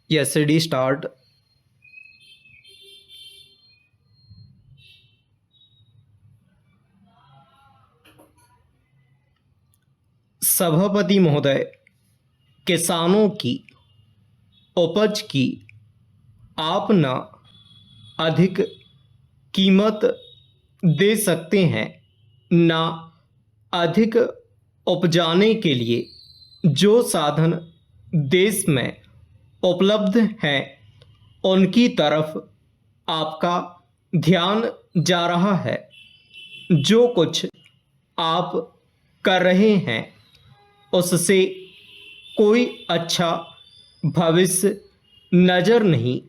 Yes, ready, start. सभापति महोदय, किसानों की उपज की आप न अधिक कीमत दे सकते हैं, न अधिक उपजाने के लिए जो साधन देश में उपलब्ध हैं उनकी तरफ आपका ध्यान जा रहा है। जो कुछ आप कर रहे हैं उससे कोई अच्छा भविष्य नज़र नहीं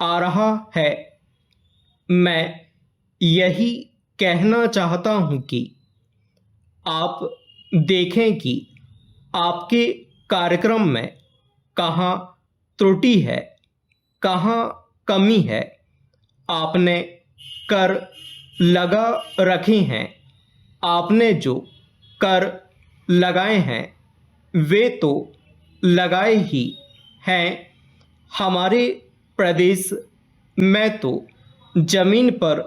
आ रहा है। मैं यही कहना चाहता हूँ कि आप देखें कि आपके कार्यक्रम में कहाँ त्रुटि है, कहाँ कमी है। आपने कर लगा रखे हैं, आपने जो कर लगाए हैं वे तो लगाए ही हैं। हमारे प्रदेश में तो ज़मीन पर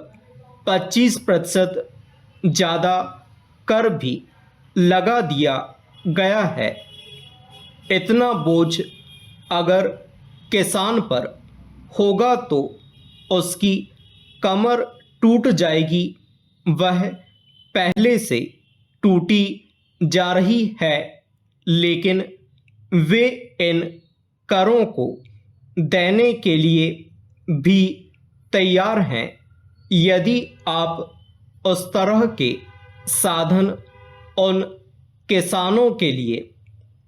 25% ज़्यादा कर भी लगा दिया गया है। इतना बोझ अगर किसान पर होगा तो उसकी कमर टूट जाएगी। वह पहले से टूटी जा रही है, लेकिन वे इन करों को देने के लिए भी तैयार हैं। यदि आप उस तरह के साधन उन किसानों के लिए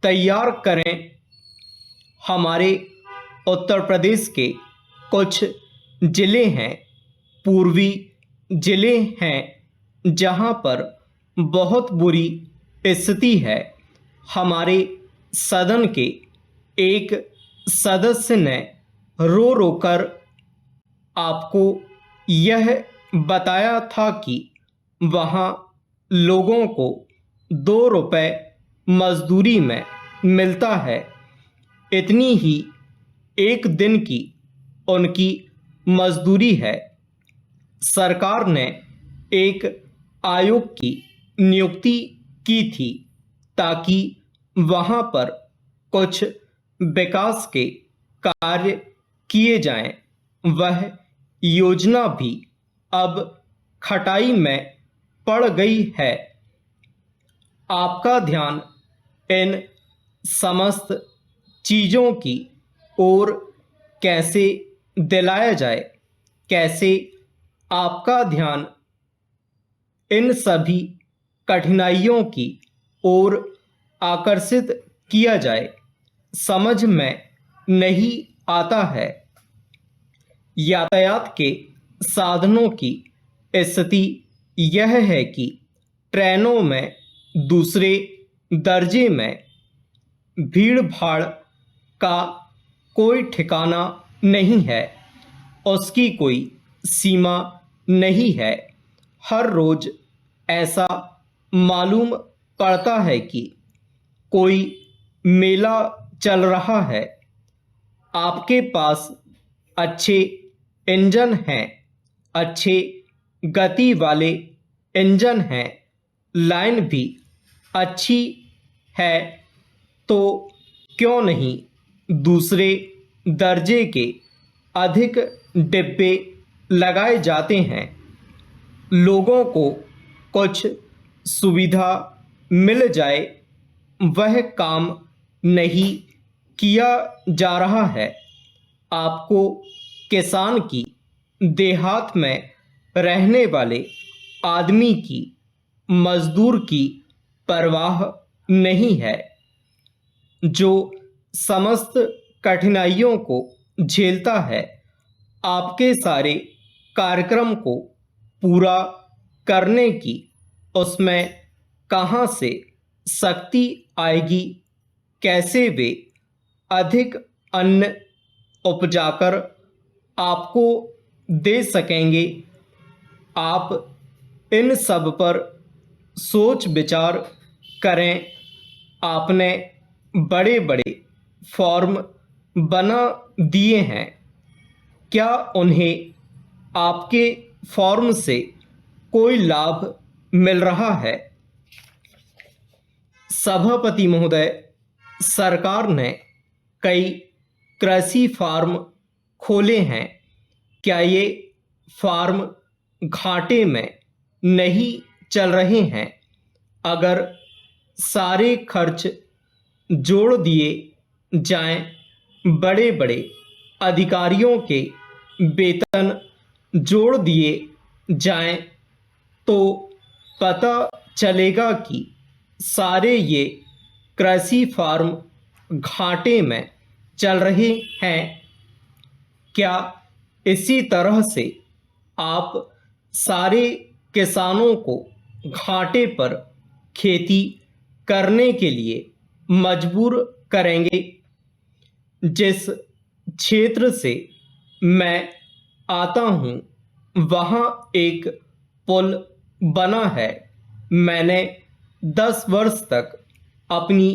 तैयार करें। हमारे उत्तर प्रदेश के कुछ ज़िले हैं, पूर्वी ज़िले हैं जहां पर बहुत बुरी स्थिति है। हमारे सदन के एक सदस्य ने रो रो कर आपको यह बताया था कि वहाँ लोगों को 2 रुपये मजदूरी में मिलता है। इतनी ही एक दिन की उनकी मजदूरी है। सरकार ने एक आयोग की नियुक्ति की थी ताकि वहाँ पर कुछ विकास के कार्य किए जाएं। वह योजना भी अब खटाई में पड़ गई है। आपका ध्यान इन समस्त चीज़ों की ओर कैसे दिलाया जाए, कैसे आपका ध्यान इन सभी कठिनाइयों की ओर आकर्षित किया जाए, समझ में नहीं आता है। यातायात के साधनों की स्थिति यह है कि ट्रेनों में दूसरे दर्जे में भीड़ भाड़ का कोई ठिकाना नहीं है, उसकी कोई सीमा नहीं है। हर रोज़ ऐसा मालूम पड़ता है कि कोई मेला चल रहा है। आपके पास अच्छे इंजन हैं, अच्छे गति वाले इंजन हैं, लाइन भी अच्छी है, तो क्यों नहीं दूसरे दर्जे के अधिक डिब्बे लगाए जाते हैं। लोगों को कुछ सुविधा मिल जाए, वह काम नहीं किया जा रहा है। आपको किसान की, देहात में रहने वाले आदमी की, मजदूर की परवाह नहीं है, जो समस्त कठिनाइयों को झेलता है। आपके सारे कार्यक्रम को पूरा करने की उसमें कहाँ से शक्ति आएगी, कैसे वे अधिक अन्न उपजाकर आपको दे सकेंगे। आप इन सब पर सोच विचार करें। आपने बड़े बड़े फॉर्म बना दिए हैं, क्या उन्हें आपके फॉर्म से कोई लाभ मिल रहा है? सभापति महोदय, सरकार ने कई कृषि फार्म खोले हैं। क्या ये फार्म घाटे में नहीं चल रहे हैं? अगर सारे खर्च जोड़ दिए जाएं, बड़े बड़े अधिकारियों के वेतन जोड़ दिए जाएं, तो पता चलेगा कि सारे ये कृषि फार्म घाटे में चल रहे हैं। क्या इसी तरह से आप सारे किसानों को घाटे पर खेती करने के लिए मजबूर करेंगे? जिस क्षेत्र से मैं आता हूँ, वहाँ एक पुल बना है। मैंने 10 वर्ष तक अपनी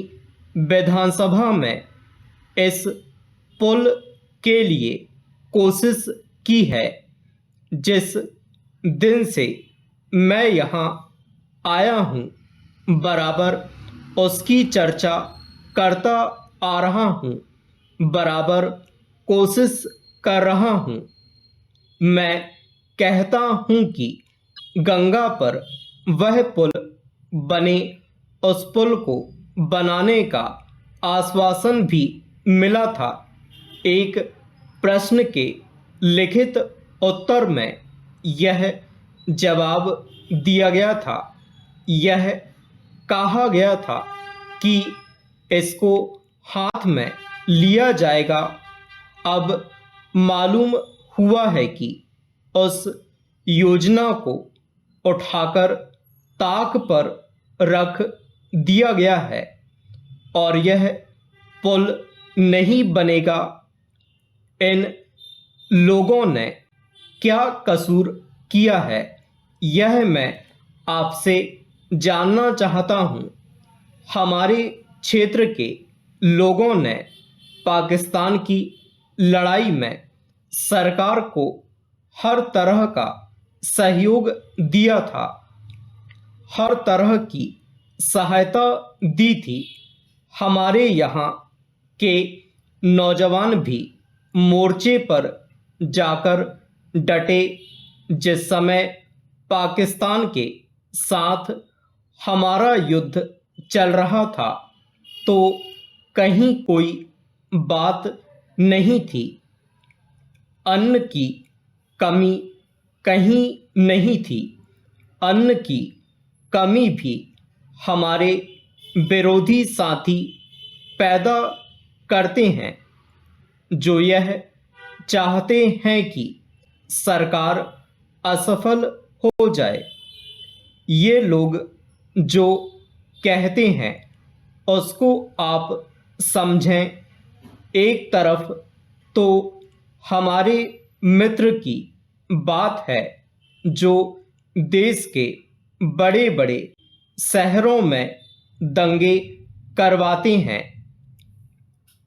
विधानसभा में इस पुल के लिए कोशिश की है। जिस दिन से मैं यहाँ आया हूँ, बराबर उसकी चर्चा करता आ रहा हूँ, बराबर कोशिश कर रहा हूँ। मैं कहता हूँ कि गंगा पर वह पुल बने। उस पुल को बनाने का आश्वासन भी मिला था। एक प्रश्न के लिखित उत्तर में यह जवाब दिया गया था। यह कहा गया था कि इसको हाथ में लिया जाएगा। अब मालूम हुआ है कि उस योजना को उठाकर ताक पर रख दिया गया है और यह पुल नहीं बनेगा। इन लोगों ने क्या कसूर किया है, यह मैं आपसे जानना चाहता हूँ। हमारे क्षेत्र के लोगों ने पाकिस्तान की लड़ाई में सरकार को हर तरह का सहयोग दिया था, हर तरह की सहायता दी थी। हमारे यहाँ के नौजवान भी मोर्चे पर जाकर डटे। जिस समय पाकिस्तान के साथ हमारा युद्ध चल रहा था, तो कहीं कोई बात नहीं थी। अन्न की कमी कहीं नहीं थी। अन्न की कमी भी हमारे विरोधी साथी पैदा करते हैं, जो यह चाहते हैं कि सरकार असफल हो जाए। ये लोग जो कहते हैं उसको आप समझें। एक तरफ तो हमारे मित्र की बात है जो देश के बड़े बड़े शहरों में दंगे करवाते हैं,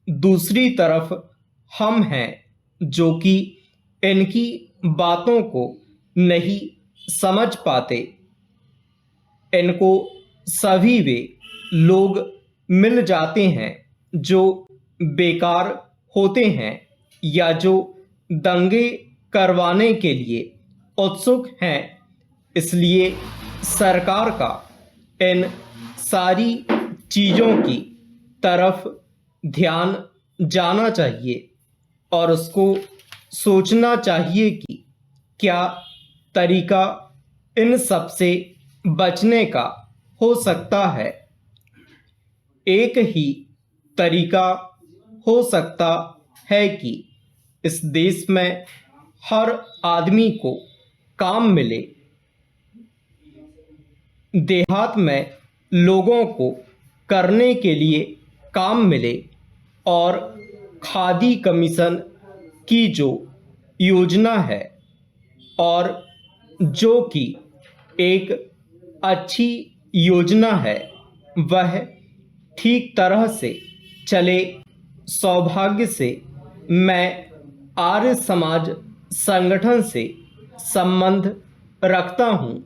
दूसरी तरफ हम हैं जो कि इनकी बातों को नहीं समझ पाते। इनको सभी वे लोग मिल जाते हैं जो बेकार होते हैं या जो दंगे करवाने के लिए उत्सुक हैं। इसलिए सरकार का इन सारी चीज़ों की तरफ ध्यान जाना चाहिए और उसको सोचना चाहिए कि क्या तरीका इन सब से बचने का हो सकता है। एक ही तरीका हो सकता है कि इस देश में हर आदमी को काम मिले, देहात में लोगों को करने के लिए काम मिले और खादी कमीशन की जो योजना है और जो कि एक अच्छी योजना है, वह ठीक तरह से चले। सौभाग्य से मैं आर्य समाज संगठन से संबंध रखता हूँ।